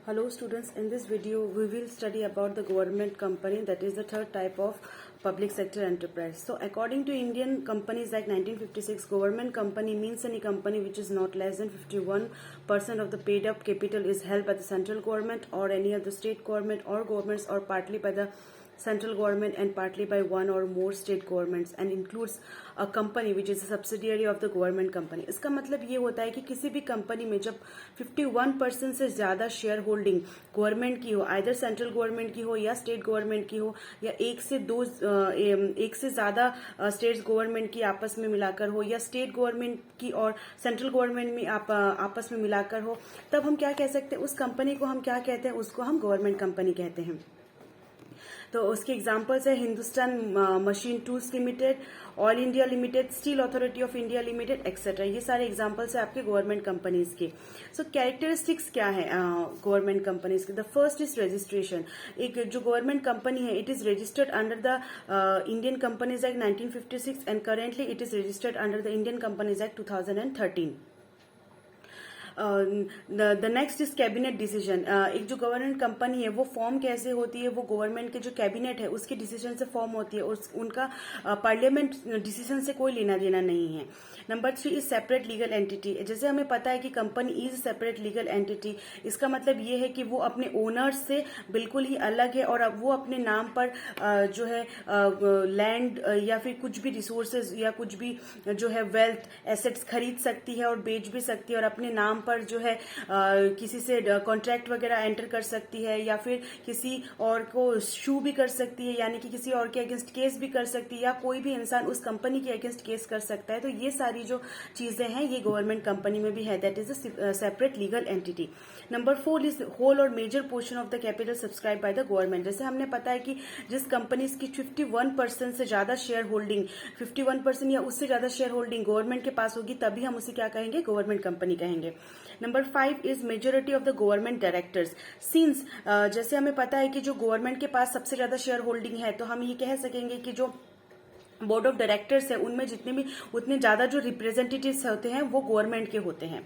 Hello students, in this video we will study about the government company, that is the third type of public sector enterprise. So according to Indian Companies Act 1956, government company means any company which is not less than 51% of the paid up capital is held by the central government or any of the state government or governments, or partly by the central government and partly by one or more state governments, and includes a company which is a subsidiary of the government company. इसका मतलब ये होता है कि किसी भी company में जब 51% से ज़्यादा शेयर होल्डिंग गवर्नमेंट की हो, आइदर सेंट्रल गवर्नमेंट की हो या स्टेट गवर्नमेंट की हो, या एक से ज़्यादा स्टेट्स गवर्नमेंट की आपस में मिलाकर हो, या स्टेट गवर्नमेंट की और सेंट्रल गवर्नमेंट में आपस में मिलाकर हो, तब हम क्या कह सकते हैं, उस कंपनी को हम क्या कहते हैं, उसको हम गवर्नमेंट कंपनी कहते हैं. तो उसके एग्जांपल्स है Hindustan machine tools limited, all India limited, steel authority of India limited etcetera. ये सारे एग्जांपल्स है आपके गवर्नमेंट कंपनीज के. सो कैरेक्टरिस्टिक्स क्या है गवर्नमेंट कंपनीज के? The first is registration. एक जो गवर्नमेंट कंपनी है, it is registered under the Indian companies act 1956 and currently it is registered under the Indian companies act 2013. The next is cabinet decision. एक जो government company है वो form कैसे होती है, वो गवर्नमेंट के जो कैबिनेट है उसके डिसीजन से फॉर्म होती है, और उनका पार्लियामेंट डिसीजन से कोई लेना देना नहीं है. Number 3 is separate legal entity. जैसे हमें पता है कि company is separate legal entity, इसका मतलब ये है कि वो अपने ओनर्स से बिल्कुल ही अलग है, और अब वो अपने नाम पर जो है लैंड या फिर कुछ भी रिसोर्सेज या कुछ भी जो है वेल्थ एसेट्स खरीद सकती है और बेच भी सकती है, और अपने नाम पर जो है किसी से कॉन्ट्रैक्ट वगैरह एंटर कर सकती है, या फिर किसी और को शू भी कर सकती है, यानी कि किसी और के अगेंस्ट केस भी कर सकती है, या कोई भी इंसान उस कंपनी के अगेंस्ट केस कर सकता है. तो ये सारी जो चीजें हैं ये गवर्नमेंट कंपनी में भी है, that is a separate legal entity. Number 4 is whole और major portion of the capital subscribe by the government. जैसे हमने पता है कि जिस कंपनी की 51% से ज्यादा शेयर होल्डिंग, 51% या उससे ज्यादा शेयर होल्डिंग गवर्नमेंट के पास होगी, तभी हम उसे क्या कहेंगे, गवर्नमेंट कंपनी कहेंगे. Number 5 is majority of the government directors. Since जैसे हमें पता है कि जो गवर्नमेंट के पास सबसे ज्यादा शेयर होल्डिंग है, तो हम ये कह सकेंगे कि जो बोर्ड ऑफ डायरेक्टर्स है उनमें जितने भी उतने ज्यादा जो रिप्रेजेंटेटिव्स होते हैं वो गवर्नमेंट के होते हैं.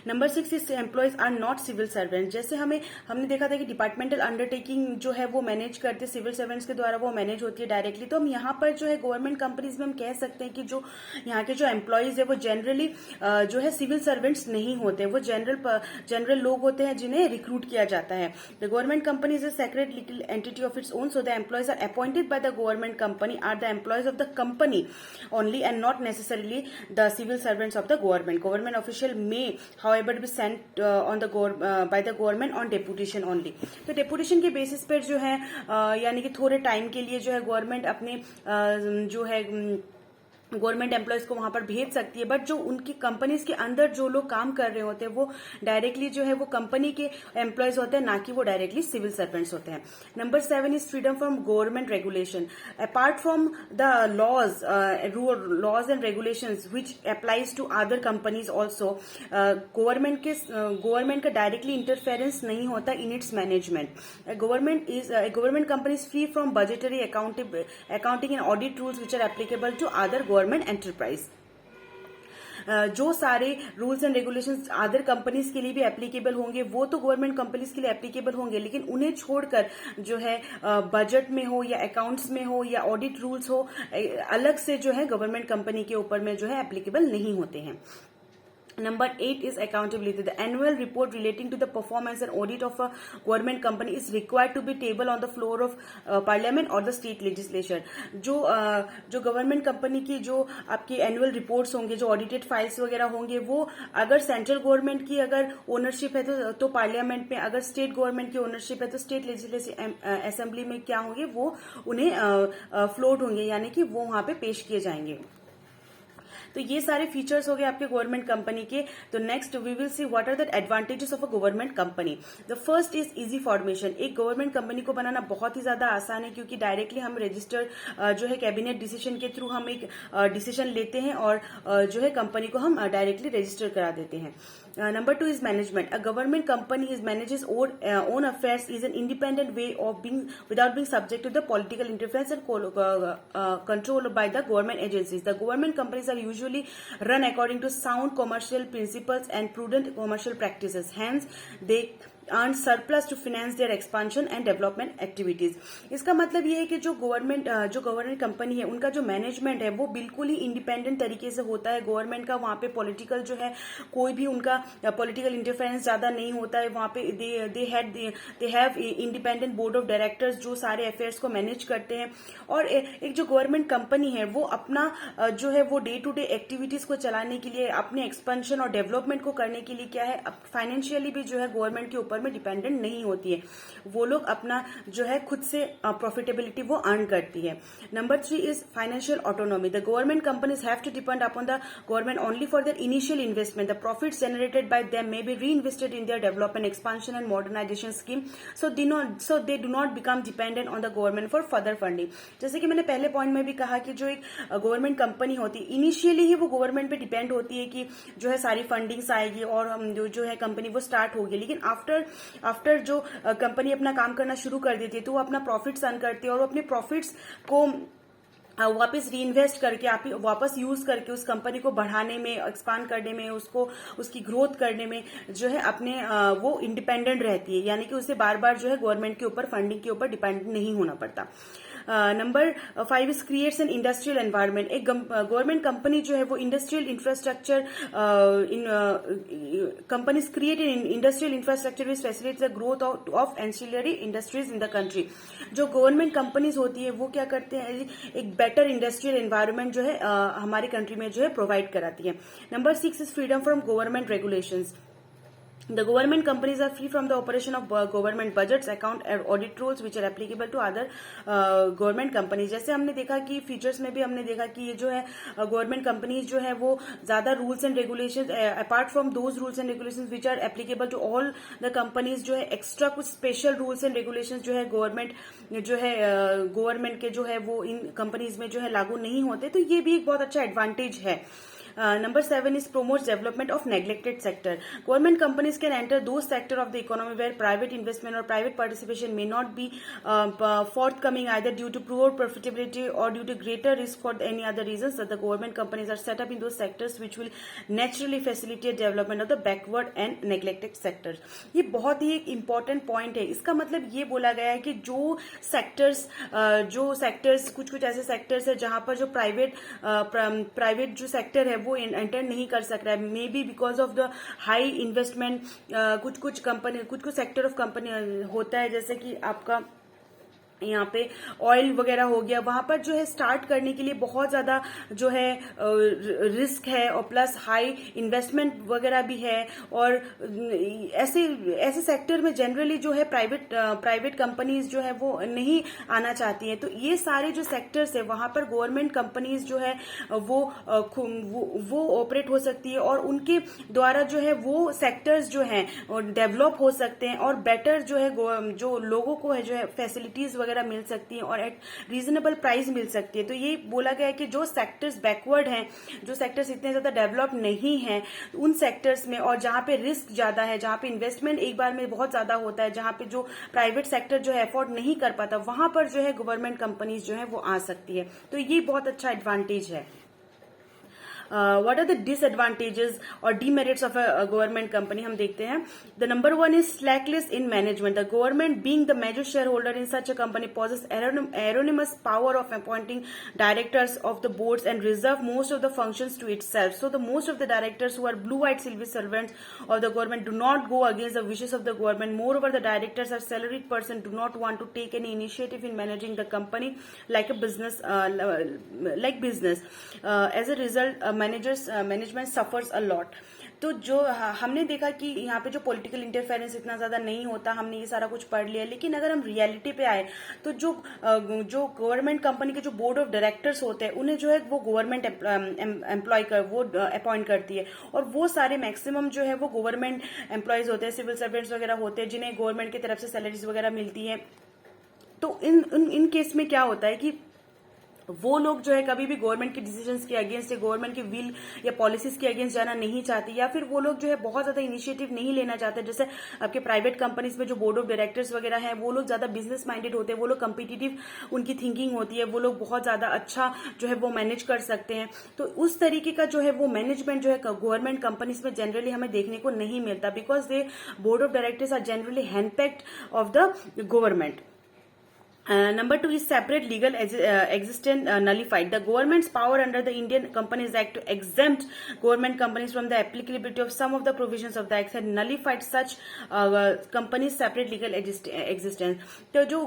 Number 6 is employees are not civil servant. जैसे हमने देखा था कि डिपार्टमेंटल अंडरटेकिंग जो है वो मैनेज करते सिविल सर्वेंट्स के द्वारा, वो मैनेज होती है डायरेक्टली. तो हम यहाँ पर जो है गवर्नमेंट कंपनीज में हम कह सकते हैं कि जो यहाँ के जो एम्प्लॉयज है वो जनरली जो है सिविल सर्वेंट्स नहीं होते, वो जनरल लोग होते हैं जिन्हें रिक्रूट किया जाता है. The government company is a separate legal entity of its own, so the employees are appointed by the government company are the employees of the company only and not necessarily the civil servants of the government. Government official may however be sent on the by the government on deputation only. तो deputation के basis पर जो है यानी कि थोड़े time के लिए जो है गवर्नमेंट अपने जो है गवर्नमेंट एम्प्लॉयज को वहां पर भेज सकती है, बट जो उनकी कंपनीज के अंदर जो लोग काम कर रहे होते हैं वो डायरेक्टली जो है वो कंपनी के एम्प्लॉयज होते हैं, ना कि वो डायरेक्टली सिविल सर्वेंट्स होते हैं. Number 7 is freedom from government regulation. Apart from the laws and regulations which applies to other companies also, government का डायरेक्टली इंटरफेरेंस नहीं होता in its management. Government company is free from budgetary accounting and audit rules which are applicable to other government enterprise. जो सारे rules and regulations other companies के लिए भी applicable होंगे वो तो गवर्नमेंट कंपनीज के लिए एप्लीकेबल होंगे, लेकिन उन्हें छोड़कर जो है बजट में हो या अकाउंट्स में हो या ऑडिट रूल्स हो, अलग से जो है गवर्नमेंट कंपनी के ऊपर में जो है एप्लीकेबल नहीं होते हैं. Number 8 is accountability. The annual report relating to the performance and audit of a government company is required to be tabled on the floor of parliament or the state legislature. जो government company की जो आपकी annual reports होंगे, जो audited files वगैरह होंगे, वो अगर सेंट्रल गवर्नमेंट की अगर ओनरशिप है तो पार्लियामेंट में, अगर स्टेट गवर्नमेंट की ओनरशिप है तो स्टेट लेजिस्लेटिव असेंबली में क्या होंगे, वो उन्हें फ्लोट होंगे, यानी कि वो वहां पे पेश किए जाएंगे. तो ये सारे फीचर्स हो गए आपके गवर्नमेंट कंपनी के. तो next we will see what are the advantages of a government company. The first is easy formation. एक गवर्नमेंट कंपनी को बनाना बहुत ही ज्यादा आसान है, क्योंकि डायरेक्टली हम रजिस्टर जो है कैबिनेट डिसीजन के थ्रू हम एक डिसीजन लेते हैं और जो है कंपनी को हम डायरेक्टली रजिस्टर करा देते हैं. Number 2 is management. A government company manages own affairs is an independent way of being without being subject to the political interference and control by the government agencies. The government companies are usually run according to sound commercial principles and prudent commercial practices. Hence, they earn surplus to finance their expansion and development activities. इसका मतलब ये है कि जो government company है उनका जो management है वो बिल्कुल ही इंडिपेंडेंट तरीके से होता है. गवर्नमेंट का वहां पे पॉलिटिकल जो है कोई भी उनका पॉलिटिकल इंटरफेरेंस ज्यादा नहीं होता है. वहां पे they have independent board of directors जो सारे अफेयर्स को मैनेज करते हैं. और एक जो गवर्नमेंट कंपनी है वो अपना जो है वो डे टू डे एक्टिविटीज को चलाने के लिए, अपने एक्सपेंशन और डेवलपमेंट को करने के लिए क्या है, फाइनेंशियली भी जो है गवर्नमेंट के ऊपर में डिपेंडेंट नहीं होती है. वो लोग अपना जो है खुद से प्रॉफिटेबिलिटी वो अर्न करती है. Number 3 is financial autonomy. The government companies have to depend upon the government only for their initial investment. The profits generated by them may be reinvested in their development, expansion and modernisation scheme. So they do not become dependent on the government for further funding. जैसे कि मैंने पहले point में भी कहा कि जो एक गवर्नमेंट कंपनी होती है इनिशियली ही वो गवर्नमेंट पे डिपेंड होती है कि जो है सारी फंडिंग्स आएगी और हम जो है कंपनी वो स्टार्ट होगी. लेकिन आफ्टर जो कंपनी अपना काम करना शुरू कर देती है तो वो अपना प्रॉफिट्स अर्न करती है और वो अपने प्रॉफिट्स को वापस री इन्वेस्ट करके आप वापस यूज करके उस कंपनी को बढ़ाने में, एक्सपांड करने में, उसकी ग्रोथ करने में जो है अपने वो इंडिपेंडेंट रहती है. यानी कि उसे बार बार जो है गवर्नमेंट के ऊपर, फंडिंग के ऊपर डिपेंडेंट नहीं होना पड़ता. Number 5 is creates an industrial environment. एक गवर्नमेंट कंपनी जो है वो industrial infrastructure companies create in industrial infrastructure which facilitates the growth of ancillary industries in the country. जो गवर्नमेंट कंपनीज होती है वो क्या करते हैं, एक बेटर इंडस्ट्रियल एनवायरनमेंट जो है हमारी कंट्री में जो है प्रोवाइड कराती है. Number 6 is freedom from government regulations. The government companies are free from the operation of government budgets, account and audit rules which are applicable to other government companies. जैसे हमने देखा कि फीचर्स में भी हमने देखा कि ये जो है गवर्नमेंट कंपनीज जो है वो ज्यादा rules and regulations, apart from those rules and regulations which are applicable to all the companies, जो है एक्स्ट्रा कुछ स्पेशल रूल्स एंड रेगुलेशंस जो है गवर्नमेंट के जो है वो इन कंपनीज में जो है लागू नहीं होते. तो ये भी एक बहुत अच्छा एडवांटेज है. Number 7 is promotes development of neglected sector. Government companies can enter those sector of the economy where private investment or private participation may not be forthcoming either due to poor profitability or due to greater risk for any other reasons. That the government companies are set up in those sectors which will naturally facilitate development of the backward and neglected sectors. ये बहुत ही एक important point है. इसका मतलब ये बोला गया है कि जो sectors कुछ ऐसे sectors है जहां पर जो private जो sector है वो एंटर नहीं कर सक रहा है, may be because of the high investment. कुछ सेक्टर ऑफ कंपनी होता है जैसे कि आपका यहाँ पे ऑयल वगैरह हो गया, वहां पर जो है स्टार्ट करने के लिए बहुत ज्यादा जो है रिस्क है और प्लस हाई इन्वेस्टमेंट वगैरह भी है. और ऐसे सेक्टर में जनरली जो है प्राइवेट कंपनीज जो है वो नहीं आना चाहती है. तो ये सारे जो सेक्टर्स है वहां पर गवर्नमेंट कंपनीज जो है वो ऑपरेट हो सकती है और उनके द्वारा जो है वो सेक्टर्स जो है डेवलप हो सकते हैं और बेटर जो है जो लोगों को है जो है फैसिलिटीज वगैरह मिल सकती है और एट रीजनेबल प्राइस मिल सकती है. तो ये बोला गया है कि जो सेक्टर्स बैकवर्ड हैं, जो सेक्टर्स इतने ज्यादा डेवलप नहीं हैं, उन सेक्टर्स में और जहां पे रिस्क ज्यादा है, जहां पे इन्वेस्टमेंट एक बार में बहुत ज्यादा होता है, जहां पे जो प्राइवेट सेक्टर जो है अफोर्ड नहीं कर पाता, वहां पर जो है गवर्नमेंट कंपनीज जो है वो आ सकती है. तो ये बहुत अच्छा एडवांटेज है. What are the disadvantages or demerits of a government company? हम देखते हैं. The number 1 is slackless in management. The government, being the major shareholder in such a company, possesses erroneous power of appointing directors of the boards and reserve most of the functions to itself. So the most of the directors who are blue-eyed civil servants of the government do not go against the wishes of the government. Moreover, the directors are salaried person, do not want to take any initiative in managing the company like a business, as a result, management suffers a lot. तो जो हमने देखा कि यहाँ पे जो political interference इतना ज्यादा नहीं होता, हमने ये सारा कुछ पढ़ लिया. लेकिन अगर हम रियलिटी पे आए तो जो गवर्नमेंट कंपनी के जो बोर्ड ऑफ डायरेक्टर्स होते हैं उन्हें जो है वो गवर्नमेंट एम्प्लॉय वो अपॉइंट करती है और वो सारे मैक्सिमम जो है वो गवर्नमेंट एम्प्लॉयज होते हैं, सिविल सर्वेंट्स वगैरह होते हैं जिन्हें गवर्नमेंट की तरफ से सैलरीज वगैरह मिलती है. तो इन केस में क्या होता है कि वो लोग जो है कभी भी गवर्नमेंट के डिसीजंस के अगेंस्ट या गवर्नमेंट के विल या पॉलिसीज के अगेंस्ट जाना नहीं चाहती, या फिर वो लोग जो है बहुत ज्यादा इनिशिएटिव नहीं लेना चाहते। जैसे आपके प्राइवेट कंपनीज में जो बोर्ड ऑफ डायरेक्टर्स वगैरह हैं, वो लोग ज्यादा बिजनेस माइंडेड होते हैं, वो लोग कम्पिटिटिव उनकी थिंकिंग होती है, वो लोग बहुत ज्यादा अच्छा जो है वो मैनेज कर सकते हैं। तो उस तरीके का जो है वो मैनेजमेंट जो है गवर्नमेंट कंपनीज में जनरली हमें देखने को नहीं मिलता, because they board of directors are generally handpicked of the government. Number 2 is separate legal existence nullified. The government's power under the Indian Companies Act to exempt government companies from the applicability of some of the provisions of the Act had nullified such companies' separate legal existence. तो जो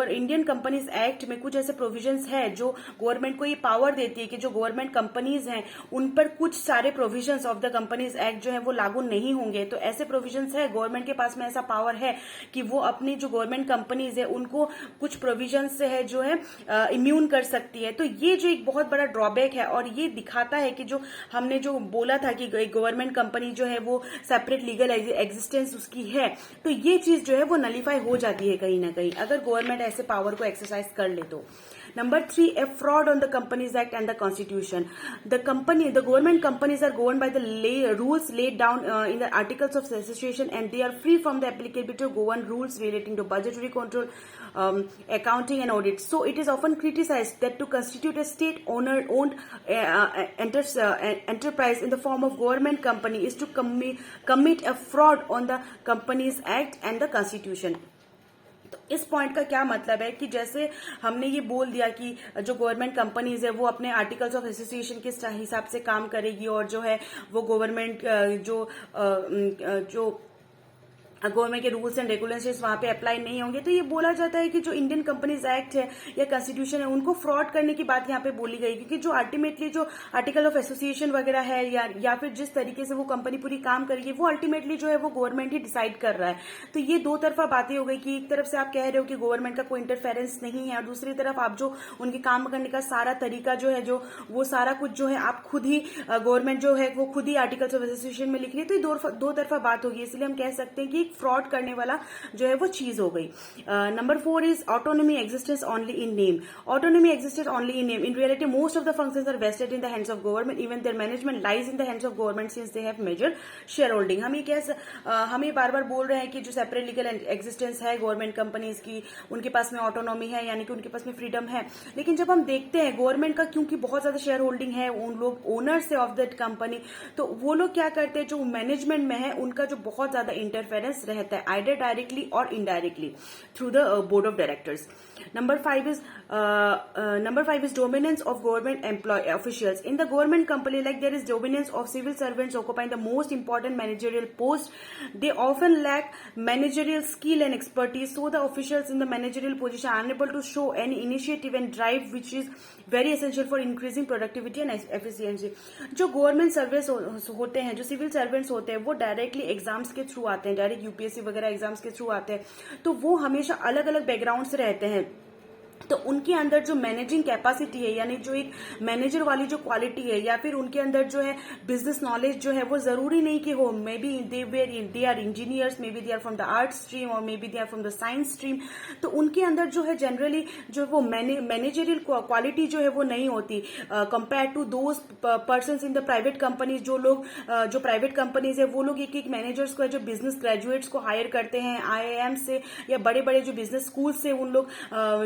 Indian companies act में कुछ ऐसे provisions है जो government को ये power देती है कि जो गवर्नमेंट कंपनीज हैं उन पर कुछ सारे provisions of the companies act जो है वो लागू नहीं होंगे। तो ऐसे प्रोविजंस है, गवर्नमेंट के पास में ऐसा पावर है कि वो अपनी जो गवर्नमेंट कंपनीज है उनको कुछ प्रोविजन से है जो है इम्यून कर सकती है। तो ये जो एक बहुत बड़ा ड्रॉबैक है, और ये दिखाता है कि जो हमने जो बोला था कि गवर्नमेंट कंपनी जो है वो सेपरेट लीगल एग्जिस्टेंस उसकी है, तो ये चीज जो है वो नलीफाई हो जाती है कहीं ना कहीं अगर गवर्नमेंट ऐसे पावर को एक्सरसाइज कर ले तो। Number 3, a fraud on the Companies Act and the Constitution. The government companies are governed by the rules laid down in the Articles of Association, and they are free from the applicability to govern rules relating to budgetary control, accounting and audit. So it is often criticized that to constitute a state-owned enterprise in the form of government company is to commit a fraud on the Companies Act and the Constitution. तो इस point का क्या मतलब है कि जैसे हमने ये बोल दिया कि जो गवर्नमेंट कंपनीज है वो अपने आर्टिकल्स ऑफ एसोसिएशन के हिसाब से काम करेगी, और जो है वो गवर्नमेंट जो गवर्नमेंट के रूल्स एंड रेगुलेशंस वहां पे अप्लाई नहीं होंगे। तो ये बोला जाता है कि जो इंडियन कंपनीज एक्ट है या कॉन्स्टिट्यूशन है उनको फ्रॉड करने की बात यहाँ पे बोली गई, क्योंकि जो अल्टीमेटली जो आर्टिकल ऑफ एसोसिएशन वगैरह है या फिर जिस तरीके से वो कंपनी पूरी काम करेगी वो अल्टीमेटली जो है वो गवर्नमेंट ही डिसाइड कर रहा है। तो ये दो तरफा बातें हो गई कि एक तरफ से आप कह रहे हो कि गवर्नमेंट का कोई इंटरफेरेंस नहीं है, और दूसरी तरफ आप जो उनके काम करने का सारा तरीका जो है जो वो सारा कुछ जो है आप खुद ही गवर्नमेंट जो है वो खुद ही आर्टिकल्स ऑफ एसोसिएशन में लिख रही है। तो ये दो तरफा बात होगी, इसलिए हम कह सकते हैं कि फ्रॉड करने वाला जो है वो चीज हो गई। Number 4 is autonomy existence only in name. Autonomy existence only in name. In reality most of the functions are vested in the hands of government, even their management lies in the hands of government since they have major share holding. हम ये बार बार बोल रहे हैं कि जो separate legal existence है गवर्नमेंट कंपनीज की, उनके पास में ऑटोनॉमी है, यानी कि उनके पास में फ्रीडम है। लेकिन जब हम देखते हैं गवर्नमेंट का क्योंकि बहुत ज्यादा शेयर होल्डिंग है, उन लोग ओनर्स है ऑफ दैट कंपनी, तो वो लोग क्या करते हैं जो मैनेजमेंट में है उनका जो बहुत ज्यादा इंटरफेरेंस रहता है आइदर डायरेक्टली और indirectly through the board of directors. Number 5 is dominance of government officials. In the government company, like there is dominance of civil servants occupying the most important managerial post. They often lack managerial skill and expertise, so the officials in the managerial position are unable to show any initiative and drive, which is very essential for increasing productivity and efficiency. जो government service होते हैं, जो civil servants होते हैं, वो directly exams के through आते हैं, डायरेक्ट यूपीएससी वगैरह एग्जाम्स के थ्रू आते हैं, तो वो हमेशा अलग अलग बैकग्राउंड से रहते हैं। तो उनके अंदर जो मैनेजिंग कैपेसिटी है, यानी जो एक मैनेजर वाली जो क्वालिटी है, या फिर उनके अंदर जो है बिजनेस नॉलेज जो है, वो जरूरी नहीं कि हो, may be they are engineers, may be they are from the art stream और may be they are from the science stream. तो उनके अंदर जो है जनरली जो वो मैनेजरियल क्वालिटी जो है वो नहीं होती compare to those persons in the private companies. जो प्राइवेट कंपनीज है वो लोग एक एक मैनेजर्स को, जो बिजनेस ग्रेजुएट्स को हायर करते हैं IIM से या बड़े बड़े जो बिजनेस स्कूल से, उन लोग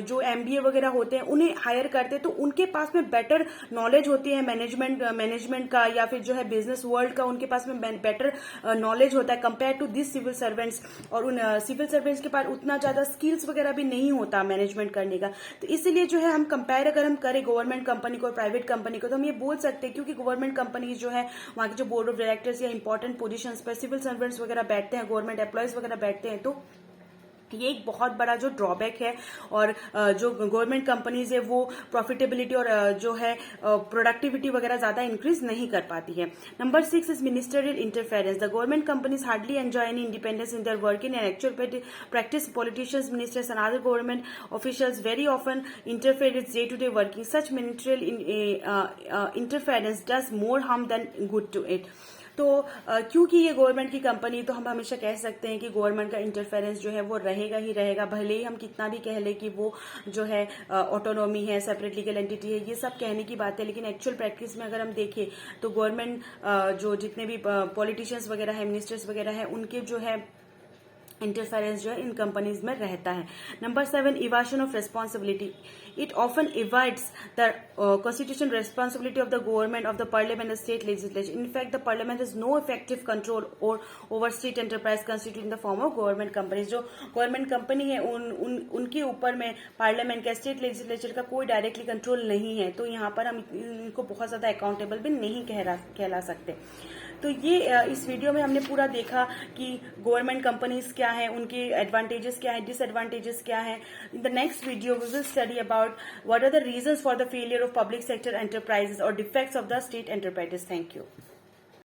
जो MBA वगैरह होते हैं उन्हें हायर करते हैं, तो उनके पास में बेटर नॉलेज होती है मैनेजमेंट का, या फिर जो है बिजनेस वर्ल्ड का उनके पास में बेटर नॉलेज होता है compare to this civil servants. और उन सिविल सर्वेंट्स के पास उतना ज्यादा स्किल्स वगैरह भी नहीं होता मैनेजमेंट करने का। तो इसलिए जो है हम कंपेयर अगर हम करें गवर्नमेंट कंपनी को और प्राइवेट कंपनी को, तो हम ये बोल सकते हैं क्योंकि गवर्नमेंट कंपनी जो है वहां के जो बोर्ड ऑफ डायरेक्टर्स या इंपॉर्टेंट पोजीशंस पर सिविल सर्वेंट्स वगैरह बैठते हैं, गवर्नमेंट एम्प्लॉयज वगैरह बैठते हैं, तो ये एक बहुत बड़ा जो ड्रॉबैक है। और जो गवर्नमेंट कंपनीज है वो प्रॉफिटेबिलिटी और जो है प्रोडक्टिविटी वगैरह ज्यादा इंक्रीज नहीं कर पाती है. Number 6 is ministerial interference. The government companies hardly enjoy any independence in their work in actual practice. Politicians, ministers and other government officials very often interfere with day-to-day working. Such ministerial interference does more harm than good to it. तो क्योंकि ये government की company, तो हम हमेशा कह सकते हैं कि गवर्नमेंट का इंटरफेरेंस जो है वो रहेगा ही रहेगा, भले ही हम कितना भी कह लें कि वो जो है ऑटोनॉमी है, सेपरेट लीगल एंटिटी है, ये सब कहने की बात है, लेकिन एक्चुअल प्रैक्टिस में अगर हम देखें तो गवर्नमेंट जो जितने भी पॉलिटिशियंस वगैरह है, मिनिस्टर्स वगैरह है, उनके जो है इंटरफेरेंस जो है इन कंपनीज में रहता है। Number 7, evasion of responsibility. It often evades the constitution responsibility of the government, of the parliament and state legislature. In fact the parliament has no effective control और over state enterprise constitute in the form of government companies. जो government company है उनके ऊपर में parliament का, state legislature का कोई directly control नहीं है, तो यहाँ पर हम इनको बहुत ज्यादा अकाउंटेबल भी नहीं कहला सकते। तो ये इस वीडियो में हमने पूरा देखा कि गवर्नमेंट कंपनीज क्या है, उनके एडवांटेजेस क्या है, डिसएडवांटेजेस क्या है। In the next video we will study about what are the reasons for the failure of public sector enterprises और defects of the state enterprises. Thank you.